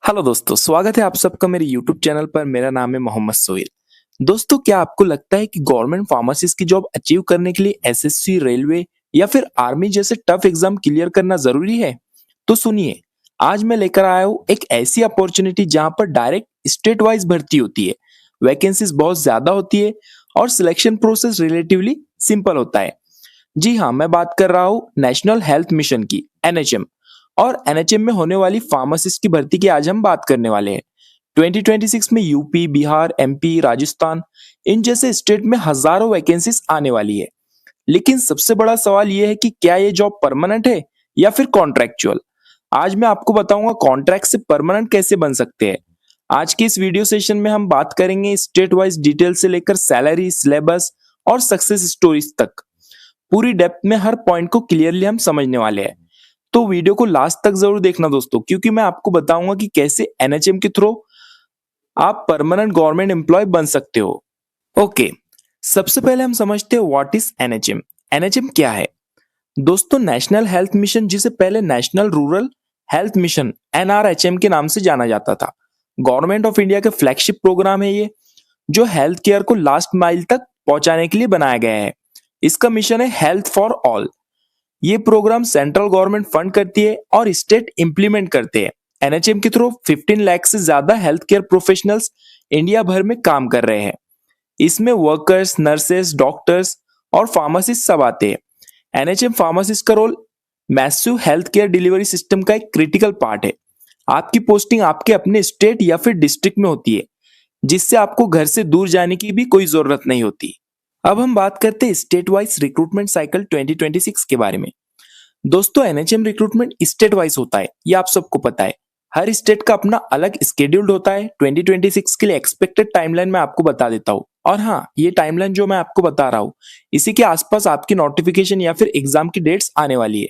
Hello दोस्तों, स्वागत है आप सबका मेरे यूट्यूब चैनल पर। मेरा नाम है मोहम्मद सोहेल। दोस्तों, क्या आपको लगता है कि गवर्नमेंट फार्मासिस्ट की जॉब अचीव करने के लिए एसएससी, रेलवे या फिर आर्मी जैसे टफ एग्जाम क्लियर करना जरूरी है? तो सुनिए, आज मैं लेकर आया हूँ एक ऐसी अपॉर्चुनिटी जहां पर डायरेक्ट स्टेट वाइज भर्ती होती है, वैकेंसीज बहुत ज्यादा होती है और सिलेक्शन प्रोसेस रिलेटिवली सिंपल होता है। जी हाँ, मैं बात कर रहा हूँ नेशनल हेल्थ मिशन की, एनएचएम। और एनएचएम में होने वाली फार्मासिस्ट की भर्ती की आज हम बात करने वाले हैं। 2026 में यूपी, बिहार, एमपी, राजस्थान इन जैसे स्टेट में हजारों वैकेंसीज आने वाली है। लेकिन सबसे बड़ा सवाल यह है कि क्या ये जॉब परमानेंट है या फिर कॉन्ट्रैक्चुअल। आज मैं आपको बताऊंगा कॉन्ट्रैक्ट से परमानेंट कैसे बन सकते हैं। आज के इस वीडियो सेशन में हम बात करेंगे स्टेट वाइज डिटेल से लेकर सैलरी, सिलेबस और सक्सेस स्टोरीज तक। पूरी डेप्थ में हर पॉइंट को क्लियरली हम समझने वाले हैं। तो वीडियो को लास्ट तक जरूर देखना दोस्तों, क्योंकि मैं आपको बताऊंगा कि कैसे एनएचएम के थ्रू आप परमानेंट गवर्नमेंट एम्प्लॉय बन सकते हो। ओके, सबसे पहले हम समझते हैं व्हाट इज एनएचएम। एनएचएम क्या है? दोस्तों, नेशनल हेल्थ मिशन, जिसे पहले national rural health mission NRHM के नाम से जाना जाता था, गवर्नमेंट ऑफ इंडिया के फ्लैगशिप प्रोग्राम है ये, जो हेल्थ केयर को लास्ट माइल तक पहुंचाने के लिए बनाया गया है। इसका मिशन है हेल्थ फॉर ऑल। ये प्रोग्राम सेंट्रल गवर्नमेंट फंड करती है और स्टेट इंप्लीमेंट करते हैं। एनएचएम के थ्रू 15 लाख से ज्यादा हेल्थ केयर प्रोफेशनल्स इंडिया भर में काम कर रहे हैं। इसमें वर्कर्स, नर्सेस, डॉक्टर्स और फार्मासिस्ट सब आते हैं। एनएचएम फार्मासिस्ट का role massive health care delivery system का एक क्रिटिकल पार्ट है। आपकी पोस्टिंग आपके अपने स्टेट या फिर डिस्ट्रिक्ट में होती है, जिससे आपको घर से दूर जाने की भी कोई जरूरत नहीं होती। अब हम बात करते हैं स्टेट वाइज रिक्रूटमेंट साइकिल 2026 के बारे में। दोस्तों, एनएचएम रिक्रूटमेंट स्टेट वाइज होता है, ये आप सबको पता है। हर स्टेट का अपना अलग स्केड्यूल्ड होता है। 2026 के लिए एक्सपेक्टेड टाइमलाइन मैं आपको बता देता हूँ। और हाँ, ये टाइमलाइन जो मैं आपको बता रहा हूँ, इसी के आसपास आपकी नोटिफिकेशन या फिर एग्जाम की डेट्स आने वाली है।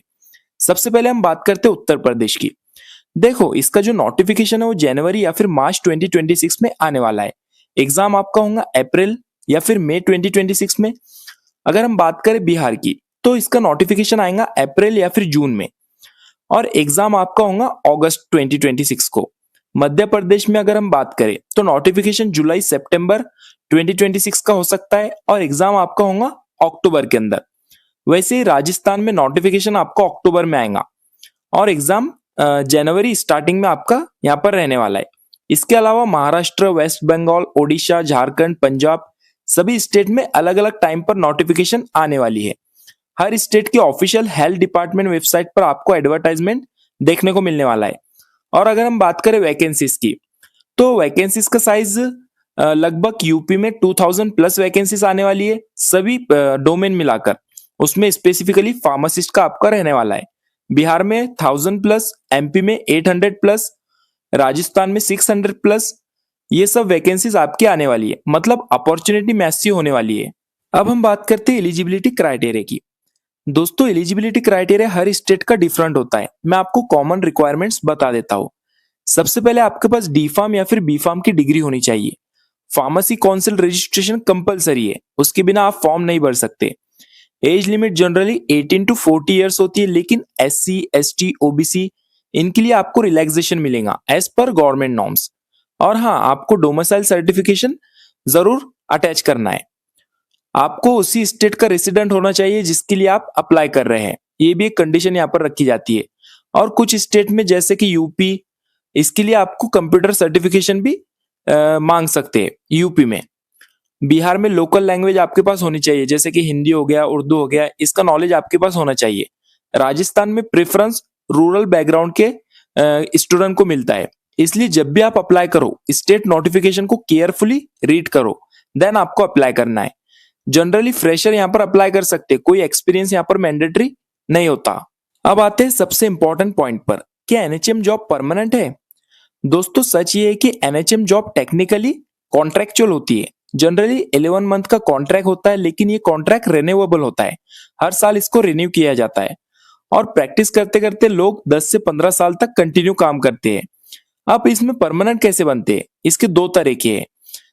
सबसे पहले हम बात करते हैं उत्तर प्रदेश की। देखो, इसका जो नोटिफिकेशन है वो जनवरी या फिर मार्च 2026 में आने वाला है। एग्जाम आपका होगा अप्रैल या फिर मई 2026 में। अगर हम बात करें बिहार की, तो इसका नोटिफिकेशन आएगा अप्रैल या फिर जून में, और एग्जाम आपका होगा अगस्त 2026 को। मध्य प्रदेश में अगर हम बात करें तो नोटिफिकेशन जुलाई सितंबर 2026 का हो सकता है और एग्जाम आपका होगा अक्टूबर के अंदर। वैसे ही राजस्थान में नोटिफिकेशन आपको अक्टूबर में आएगा और एग्जाम जनवरी स्टार्टिंग में आपका यहाँ पर रहने वाला है। इसके अलावा महाराष्ट्र, वेस्ट बंगाल, ओडिशा, झारखंड, पंजाब सभी स्टेट में अलग अलग टाइम पर नोटिफिकेशन आने वाली है। हर स्टेट के ऑफिशियल हेल्थ डिपार्टमेंट वेबसाइट पर आपको एडवर्टाइजमेंट देखने को मिलने वाला है। और अगर हम बात करें वैकेंसीज की, तो वैकेंसीज का साइज लगभग यूपी में 2000 प्लस वैकेंसीज आने वाली है, सभी डोमेन मिलाकर। उसमें स्पेसिफिकली फार्मासिस्ट का आपका रहने वाला है। बिहार में 1000 प्लस, एमपी में 800 प्लस, राजस्थान में 600 प्लस। ये सब वैकेंसीज आपकी आने वाली है, मतलब अपॉर्चुनिटी मैसिव होने वाली है। अब हम बात करते हैं एलिजिबिलिटी क्राइटेरिया की। दोस्तों, एलिजिबिलिटी क्राइटेरिया हर स्टेट का डिफरेंट होता है। मैं आपको कॉमन रिक्वायरमेंट्स बता देता हूँ। सबसे पहले आपके पास डी फार्म या फिर बी फार्म की डिग्री होनी चाहिए। फार्मेसी काउंसिल रजिस्ट्रेशन कंपलसरी है, उसके बिना आप फॉर्म नहीं भर सकते। Age limit generally 18 to 40 years होती है, लेकिन SC, ST, OBC इनके लिए आपको रिलैक्सेशन मिलेगा एज पर गवर्नमेंट नॉर्म्स। और हाँ, आपको डोमिसाइल सर्टिफिकेशन जरूर अटैच करना है। आपको उसी स्टेट का रेसिडेंट होना चाहिए जिसके लिए आप अप्लाई कर रहे हैं, ये भी एक कंडीशन यहाँ पर रखी जाती है। और कुछ स्टेट में जैसे कि यूपी, इसके लिए आपको कंप्यूटर सर्टिफिकेशन भी मांग सकते हैं यूपी में। बिहार में लोकल लैंग्वेज आपके पास होनी चाहिए, जैसे कि हिंदी हो गया, उर्दू हो गया, इसका नॉलेज आपके पास होना चाहिए। राजस्थान में प्रेफरेंस रूरल बैकग्राउंड के स्टूडेंट को मिलता है। इसलिए जब भी आप अप्लाई करो, स्टेट नोटिफिकेशन को केयरफुली रीड करो, देन आपको अप्लाई करना है। जनरली फ्रेशर यहाँ पर अप्लाई कर सकते हैं, कोई एक्सपीरियंस यहाँ पर मैंडेटरी नहीं होता। अब आते हैं सबसे इंपॉर्टेंट पॉइंट पर, क्या एनएचएम जॉब परमानेंट है? दोस्तों, सच ये है कि एनएचएम जॉब टेक्निकली कॉन्ट्रेक्चुअल होती है। जनरली 11 मंथ का कॉन्ट्रैक्ट होता है, लेकिन ये कॉन्ट्रैक्ट रिन्यूएबल होता है। हर साल इसको रिन्यू किया जाता है और प्रैक्टिस करते करते लोग 10 से 15 साल तक कंटिन्यू काम करते हैं। अब इसमें परमानेंट कैसे बनते हैं? इसके दो तरीके हैं।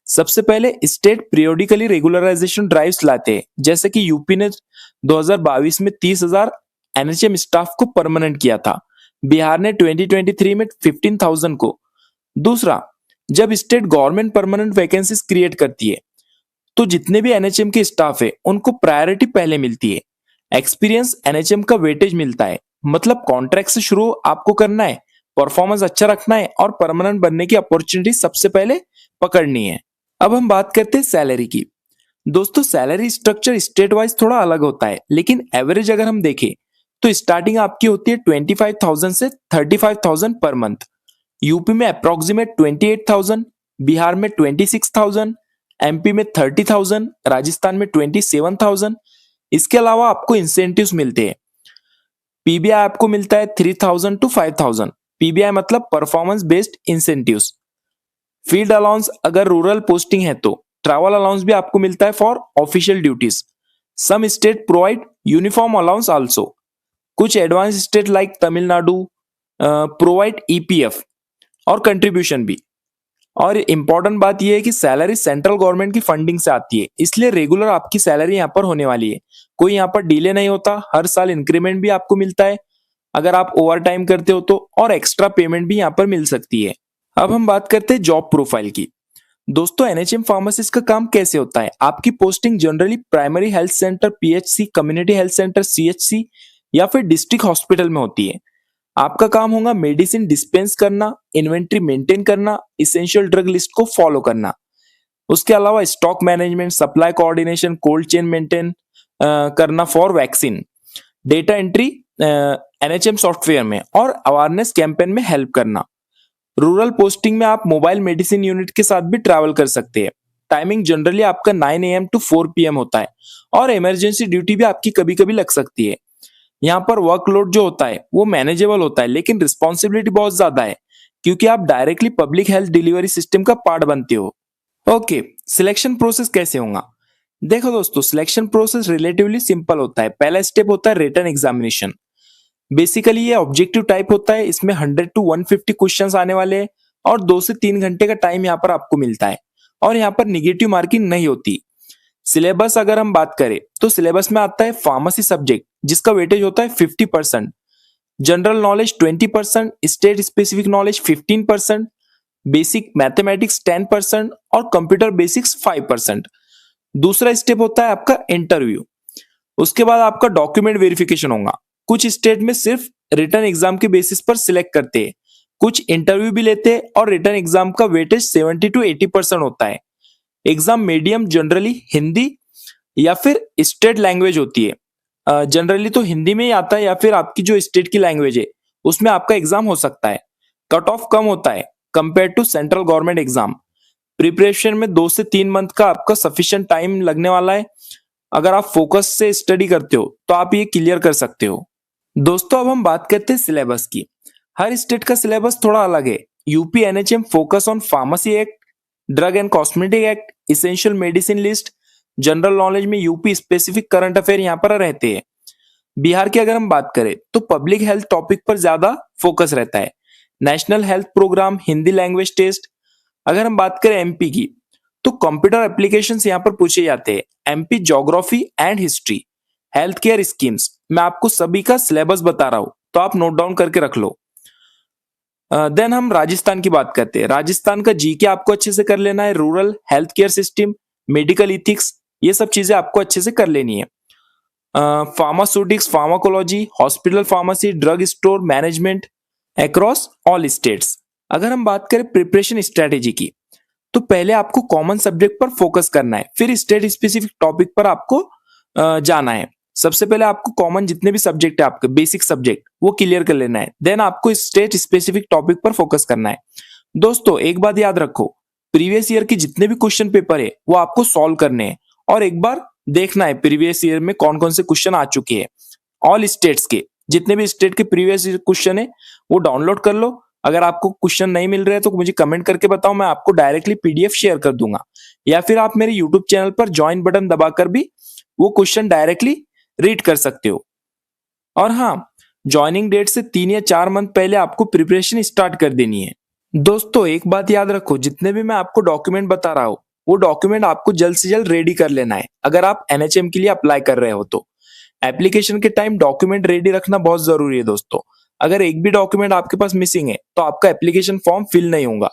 सबसे पहले स्टेट पीरियोडिकली रेगुलराइजेशन ड्राइव्स लाते हैं, जैसे कि यूपी ने 2022 में 30,000 एनएचएम स्टाफ को परमानेंट किया था। बिहार ने 2023 में 15,000 को, दूसरा, जब state government permanent vacancies create करती है तो जितने भी एनएचएम के स्टाफ है उनको प्रायोरिटी पहले मिलती है। एक्सपीरियंस एनएचएम का वेटेज मिलता है। मतलब कॉन्ट्रैक्ट से शुरू आपको करना है, परफॉर्मेंस अच्छा रखना है और परमानेंट बनने की अपॉर्चुनिटी सबसे पहले पकड़नी है। अब हम बात करते हैं सैलरी की। दोस्तों, सैलरी स्ट्रक्चर स्टेट वाइज थोड़ा अलग होता है, लेकिन एवरेज अगर हम देखें तो स्टार्टिंग आपकी होती है 25,000 से 35,000 पर मंथ। यूपी में अप्रोक्सीमेट 28,000, बिहार में 26,000, एमपी में 30,000, राजस्थान में 27,000। इसके अलावा आपको इंसेंटिव्स मिलते हैं। पीबीआई आपको मिलता है 3,000 टू 5,000। पीबीआई मतलब performance based incentives. Field allowance अगर रूरल पोस्टिंग है तो ट्रैवल अलाउंस भी आपको मिलता है for official duties. Some state provide uniform allowance also. कुछ advance state like Tamil Nadu provide EPF और कंट्रीब्यूशन भी। और इम्पोर्टेंट बात यह है कि सैलरी सेंट्रल गवर्नमेंट की फंडिंग से आती है, इसलिए रेगुलर आपकी सैलरी यहाँ पर होने वाली है। कोई यहाँ पर डिले नहीं होता, हर साल इंक्रीमेंट भी आपको मिलता है अगर आप ओवर टाइम करते हो तो, और एक्स्ट्रा पेमेंट भी यहाँ पर मिल सकती है। अब हम बात करते हैं जॉब प्रोफाइल की। दोस्तों, एनएचएम फार्मासिस्ट का काम कैसे होता है? आपकी posting generally primary health centre, PHC, community health centre, CHC या फिर डिस्ट्रिक्ट हॉस्पिटल में होती है। आपका काम होगा मेडिसिन डिस्पेंस करना, इन्वेंट्री मेंटेन करना, इसेंशियल ड्रग लिस्ट को फॉलो करना। उसके अलावा stock management, supply coordination, cold chain maintain करना for vaccine, data entry NHM software में और अवेयरनेस कैंपेन में हेल्प करना। रूरल पोस्टिंग में आप मोबाइल मेडिसिन यूनिट के साथ भी ट्रैवल कर सकते हैं। टाइमिंग जनरली आपका 9 AM टू 4 PM होता है और इमरजेंसी ड्यूटी भी आपकी कभी कभी लग सकती है। यहाँ पर वर्कलोड जो होता है वो मैनेजेबल होता है, लेकिन रिस्पॉन्सिबिलिटी बहुत ज्यादा है क्योंकि आप directly public health delivery system का पार्ट बनते हो। ओके, सिलेक्शन प्रोसेस कैसे होगा? देखो दोस्तों, सिलेक्शन प्रोसेस रिलेटिवली सिंपल होता है। पहला स्टेप होता है रिटन एग्जामिनेशन। बेसिकली ये ऑब्जेक्टिव टाइप होता है, इसमें 100 टू 150 क्वेश्चंस आने वाले हैं और 2 से 3 घंटे का टाइम यहाँ पर आपको मिलता है और यहाँ पर निगेटिव मार्किंग नहीं होती। सिलेबस अगर हम बात करें तो सिलेबस में आता है फार्मेसी सब्जेक्ट जिसका वेटेज होता है 50%, general knowledge 20%, state specific knowledge 15%, basic mathematics 10% और कंप्यूटर बेसिक्स 5%। दूसरा स्टेप होता है आपका इंटरव्यू। उसके बाद आपका डॉक्यूमेंट वेरिफिकेशन होगा। कुछ स्टेट में सिर्फ रिटन एग्जाम के बेसिस पर सिलेक्ट करते हैं, कुछ इंटरव्यू भी लेते हैं और रिटन एग्जाम का वेटेज 70 टू 80% होता है। एग्जाम मीडियम जनरली हिंदी या फिर स्टेट लैंग्वेज होती है। जनरली तो हिंदी में ही आता है या फिर आपकी जो स्टेट की लैंग्वेज है उसमें आपका एग्जाम हो सकता है। कट ऑफ कम होता है compare to central government exam. Preparation में 2 से 3 मंथ का आपका सफिशिएंट टाइम लगने वाला है। अगर आप फोकस से स्टडी करते हो तो आप ये क्लियर कर सकते हो। दोस्तों, अब हम बात करते हैं सिलेबस की। हर स्टेट का सिलेबस थोड़ा अलग है। UP NHM focus on pharmacy act, drug and cosmetic act, essential medicine list. General knowledge में यूपी स्पेसिफिक करंट अफेयर यहाँ पर रहते हैं। बिहार की अगर हम बात करें तो पब्लिक हेल्थ टॉपिक पर ज्यादा फोकस रहता है। National health program, Hindi language test. अगर हम बात करें एमपी की तो कंप्यूटर एप्लीकेशंस यहाँ पर पूछे जाते हैं। MP geography and history, health care schemes. मैं आपको सभी का सिलेबस बता रहा हूं तो आप नोट डाउन करके रख लो। देन हम राजस्थान की बात करते हैं। राजस्थान का जीके आपको अच्छे से कर लेना है। Rural health care system, medical ethics, ये सब चीजें आपको अच्छे से कर लेनी है। Pharmaceutics, pharmacology, hospital pharmacy, drug store management across all states. अगर हम बात करें प्रिपरेशन स्ट्रेटेजी की तो पहले आपको कॉमन सब्जेक्ट पर फोकस करना है, फिर स्टेट स्पेसिफिक टॉपिक पर आपको जाना है। सबसे पहले आपको कॉमन जितने भी सब्जेक्ट है आपके बेसिक सब्जेक्ट वो क्लियर कर लेना है, देन आपको स्टेट स्पेसिफिक टॉपिक पर फोकस करना है। दोस्तों, एक बात याद रखो, प्रीवियस ईयर के जितने भी क्वेश्चन पेपर है वो आपको सॉल्व करने हैं और एक बार देखना है प्रीवियस ईयर में कौन कौन से क्वेश्चन आ चुके हैं। ऑल स्टेट्स के जितने भी स्टेट के प्रीवियस ईयर क्वेश्चन है वो डाउनलोड कर लो। अगर आपको क्वेश्चन नहीं मिल रहे हैं तो मुझे कमेंट करके बताओ, मैं आपको डायरेक्टली पीडीएफ शेयर कर दूंगा, या फिर आप मेरे यूट्यूब चैनल पर ज्वाइन बटन दबाकर भी वो क्वेश्चन डायरेक्टली रीड कर सकते हो। और हाँ, ज्वाइनिंग डेट से 3 या 4 मंथ पहले आपको प्रिपरेशन स्टार्ट कर देनी है। दोस्तों, एक बात याद रखो, जितने भी मैं आपको डॉक्यूमेंट बता रहा हूँ वो डॉक्यूमेंट आपको जल्द से जल्द रेडी कर लेना है अगर आप एनएचएम के लिए अप्लाई कर रहे हो तो। एप्लीकेशन के टाइम डॉक्यूमेंट रेडी रखना बहुत जरूरी है दोस्तों। अगर एक भी डॉक्यूमेंट आपके पास मिसिंग है तो आपका एप्लीकेशन फॉर्म फिल नहीं होगा।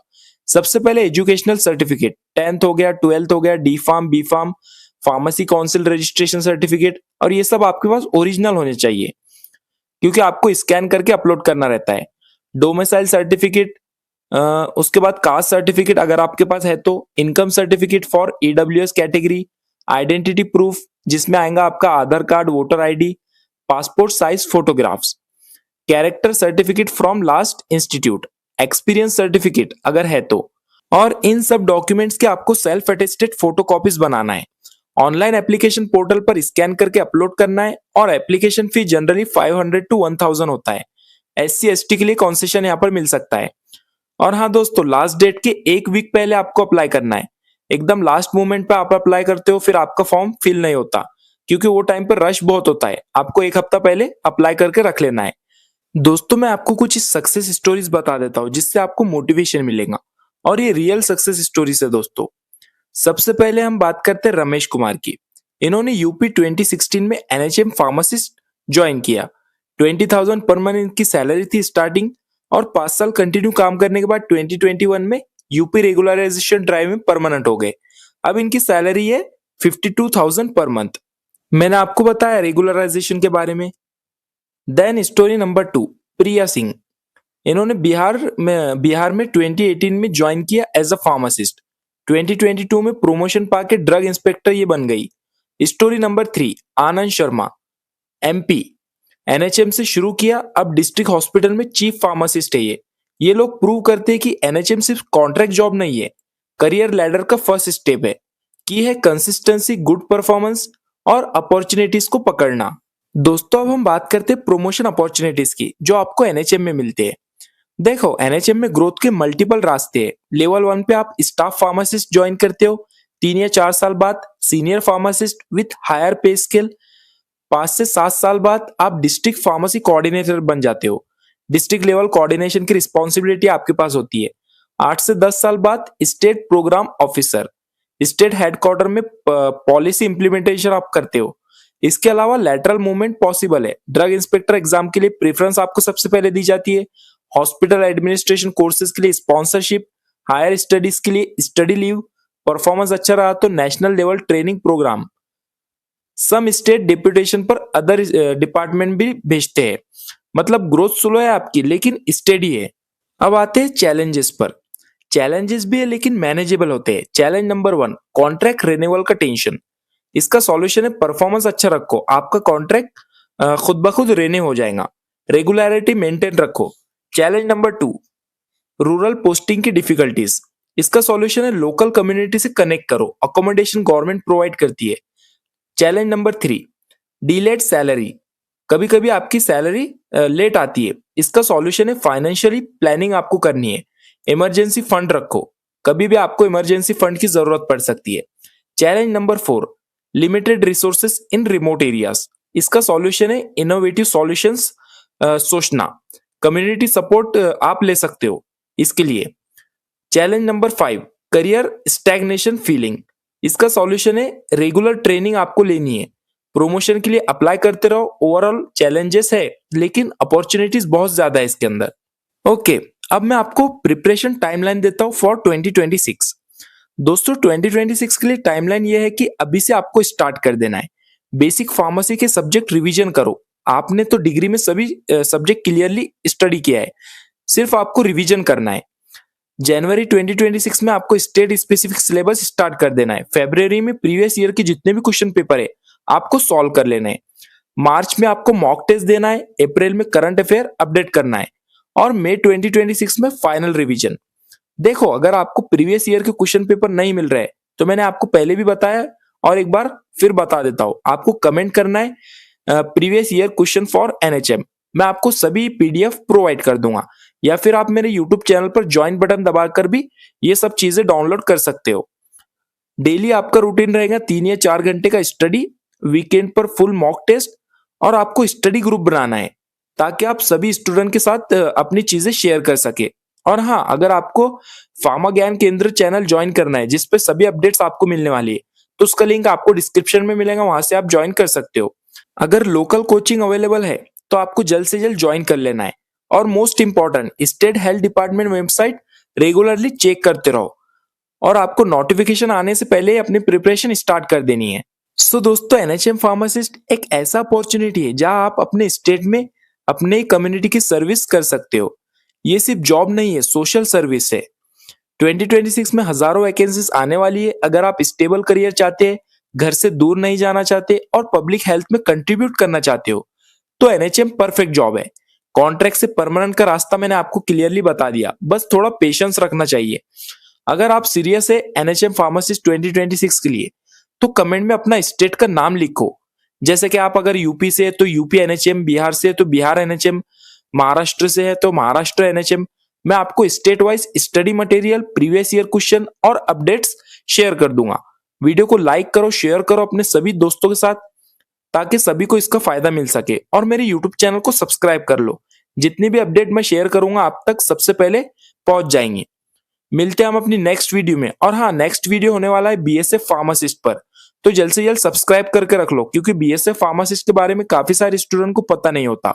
सबसे पहले एजुकेशनल सर्टिफिकेट, 10th हो गया, 12th हो गया, D pharm, B pharm, pharmacy council registration certificate, और ये सब आपके पास ओरिजिनल होने चाहिए क्योंकि आपको स्कैन करके अपलोड करना रहता है। डोमिसाइल सर्टिफिकेट, उसके बाद कास्ट सर्टिफिकेट अगर आपके पास है तो, income certificate for EWS category, identity proof जिसमें आएगा आपका Aadhaar card, voter ID, passport size photographs, character certificate from last institute, experience certificate अगर है तो, और इन सब डॉक्यूमेंट्स के आपको सेल्फ अटेस्टेड फोटोकॉपीज बनाना है। ऑनलाइन एप्लीकेशन पोर्टल पर स्कैन करके अपलोड करना है और एप्लीकेशन फी जनरली 500 to 1000 होता है। SC ST के लिए कॉन्सेशन यहाँ पर मिल सकता है। और हाँ दोस्तों, लास्ट डेट के एक वीक पहले आपको अप्लाई करना है। एकदम लास्ट मोमेंट पे आप अप्लाई करते हो फिर आपका फॉर्म फिल नहीं होता क्योंकि वो टाइम पर रश बहुत होता है। आपको एक हफ्ता पहले अप्लाई करके रख लेना है। दोस्तों मैं आपको कुछ सक्सेस स्टोरीज बता देता हूँ जिससे आपको मोटिवेशन मिलेगा, और ये रियल सक्सेस स्टोरीज है दोस्तों। सबसे पहले हम बात करते हैं रमेश कुमार की। इन्होंने यूपी 2016 में NHM फार्मासिस्ट ज्वाइन किया। 20,000 पर मंथ इनकी सैलरी थी स्टार्टिंग, और 5 साल कंटिन्यू काम करने के बाद 2021 में यूपी रेगुलराइजेशन ड्राइव में परमानेंट हो गए। अब इनकी सैलरी है 52,000 पर मंथ। मैंने आपको बताया रेगुलराइजेशन के बारे में। देन स्टोरी नंबर 2, प्रिया सिंह। इन्होंने बिहार में 2018 में ज्वाइन किया एज अ फार्मासिस्ट। 2022 में प्रमोशन पाके ड्रग इंस्पेक्टर ये बन गई। Story number 3, Anand Sharma, MP। NHM से शुरू किया, अब डिस्ट्रिक्ट हॉस्पिटल में चीफ फार्मासिस्ट है ये लोग प्रूव करते हैं कि NHM सिर्फ कॉन्ट्रैक्ट जॉब नहीं है, करियर लैडर का फर्स्ट स्टेप है। की है कंसिस्टेंसी, गुड परफॉर्मेंस और अपॉर्चुनिटीज को पकड़ना। दोस्तों अब हम बात करते हैं प्रमोशन अपॉर्चुनिटीज की जो आपको NHM में मिलते हैं। देखो NHM में ग्रोथ के मल्टीपल रास्ते हैं। लेवल 1 पे आप स्टाफ फार्मासिस्ट ज्वाइन करते हो, 3 या 4 साल बाद senior pharmacist with higher pay scale, 5 से 7 साल बाद आप डिस्ट्रिक्ट फार्मेसी कोऑर्डिनेटर बन जाते हो। डिस्ट्रिक्ट लेवल कोऑर्डिनेशन की रिस्पॉन्सिबिलिटी आपके पास होती है। 8 से 10 साल बाद state program officer, state headquarter में पॉलिसी इंप्लीमेंटेशन आप करते हो। इसके अलावा लेटरल मूवमेंट पॉसिबल है। ड्रग इंस्पेक्टर एग्जाम के लिए प्रेफरेंस आपको सबसे पहले दी जाती है। हॉस्पिटल एडमिनिस्ट्रेशन कोर्सेज के लिए स्पॉन्सरशिप, हायर स्टडीज के लिए स्टडी लीव, परफॉर्मेंस अच्छा रहा तो national level training program. Some state deputation पर अदर डिपार्टमेंट भी भेजते हैं। मतलब ग्रोथ स्लो है आपकी लेकिन स्टेडी है। अब आते हैं चैलेंजेस पर। चैलेंजेस भी है लेकिन मैनेजेबल होते हैं। चैलेंज नंबर 1, कॉन्ट्रैक्ट रिन्यूअल का टेंशन। इसका सॉल्यूशन है परफॉर्मेंस अच्छा रखो, आपका कॉन्ट्रैक्ट खुद ब खुद रिन्यू हो जाएगा। रेगुलरिटी मेंटेन रखो। चैलेंज नंबर 2, रूरल पोस्टिंग की डिफिकल्टीज। इसका सॉल्यूशन है लोकल कम्युनिटी से कनेक्ट करो, अकोमोडेशन गवर्नमेंट प्रोवाइड करती है। Challenge number 3, delayed salary. कभी कभी आपकी सैलरी लेट आती है। इसका सॉल्यूशन है फाइनेंशियली प्लानिंग आपको करनी है। इमरजेंसी फंड रखो, कभी भी आपको इमरजेंसी फंड की जरूरत पड़ सकती है। चैलेंज नंबर 4, लिमिटेड रिसोर्सेस इन रिमोट एरियाज। इसका सॉल्यूशन है इनोवेटिव सॉल्यूशंस सोचना। कम्युनिटी सपोर्ट आप ले सकते हो इसके लिए। Challenge number 5, career stagnation feeling. इसका सॉल्यूशन है रेगुलर ट्रेनिंग आपको लेनी है। प्रमोशन के लिए अप्लाई करते रहो। ओवरऑल चैलेंजेस है लेकिन अपॉर्चुनिटीज बहुत ज्यादा है इसके अंदर। ओके, अब मैं आपको प्रिपरेशन टाइमलाइन देता हूं फॉर 2026। दोस्तों 2026 के लिए टाइमलाइन ये है कि अभी से आपको स्टार्ट कर देना है। बेसिक फार्मेसी के सब्जेक्ट रिवीजन करो। आपने तो डिग्री में सभी सब्जेक्ट क्लियरली स्टडी किया है, सिर्फ आपको रिवीजन करना है। जनवरी 2026 में आपको स्टेट स्पेसिफिक सिलेबस स्टार्ट कर देना है। फरवरी में प्रीवियस ईयर के जितने भी क्वेश्चन पेपर है आपको सॉल्व कर लेना है। मार्च में आपको मॉक टेस्ट देना है। अप्रैल में करंट अफेयर अपडेट करना है और मई 2026 में फाइनल रिवीजन। देखो अगर आपको प्रीवियस ईयर के क्वेश्चन पेपर नहीं मिल रहे तो मैंने आपको पहले भी बताया और एक बार फिर बता देता हूं। आपको कमेंट करना है previous year question for NHM। मैं आपको सभी PDF प्रोवाइड कर दूंगा, या फिर आप मेरे YouTube चैनल पर ज्वाइन बटन दबाकर भी ये सब चीजें डाउनलोड कर सकते हो। डेली आपका रूटीन रहेगा 3 या 4 घंटे का स्टडी, वीकेंड पर फुल मॉक टेस्ट, और आपको स्टडी ग्रुप बनाना है ताकि आप सभी स्टूडेंट के साथ अपनी चीजें शेयर कर सके। और हाँ, अगर आपको फार्मा ज्ञान केंद्र चैनल ज्वाइन करना है जिसपे सभी अपडेट्स आपको मिलने वाली है तो उसका लिंक आपको डिस्क्रिप्शन में मिलेगा, वहां से आप ज्वाइन कर सकते हो। अगर लोकल कोचिंग अवेलेबल है तो आपको जल्द से जल्द ज्वाइन कर लेना है। और most important, state health department website regularly check करते रहो और आपको नोटिफिकेशन आने से पहले ही अपनी प्रिपरेशन स्टार्ट कर देनी है। सो दोस्तों, एनएचएम फार्मासिस्ट एक ऐसा अपॉर्चुनिटी है जहां आप अपने स्टेट में अपने कम्युनिटी की सर्विस कर सकते हो। ये सिर्फ जॉब नहीं है, सोशल सर्विस है। 2026 में हजारों वैकेंसीज आने वाली है। अगर आप स्टेबल करियर चाहते हैं, घर से दूर नहीं जाना चाहते और पब्लिक हेल्थ में कंट्रीब्यूट करना चाहते हो, तो एनएचएम परफेक्ट जॉब है। कॉन्ट्रैक्ट से परमानेंट का रास्ता मैंने आपको क्लियरली बता दिया, बस थोड़ा पेशेंस रखना चाहिए। अगर आप सीरियस है एनएचएम फार्मासिस्ट 2026 के लिए, तो कमेंट में अपना स्टेट का नाम लिखो। जैसे कि आप अगर यूपी से है तो यूपी एनएचएम, बिहार से है तो बिहार एनएचएम, महाराष्ट्र से है तो महाराष्ट्र एनएचएम। मैं आपको state wise study material, previous year question और अपडेट्स शेयर कर दूंगा। वीडियो को लाइक करो, शेयर करो अपने सभी दोस्तों के साथ, ताकि सभी को इसका फायदा मिल सके। और मेरे यूट्यूब चैनल को सब्सक्राइब कर लो, जितनी भी अपडेट मैं शेयर करूंगा आप तक सबसे पहले पहुंच जाएंगे। मिलते हैं हम अपनी नेक्स्ट वीडियो में। और हाँ, नेक्स्ट वीडियो होने वाला है बीएसएफ फार्मासिस्ट पर, तो जल्द से जल्द सब्सक्राइब करके रख लो, क्योंकि बीएसएफ फार्मासिस्ट के बारे में काफी सारे स्टूडेंट को पता नहीं होता।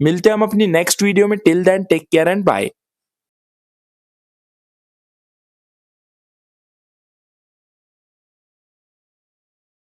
मिलते हैं हम अपनी नेक्स्ट वीडियो में। Till then take care and bye.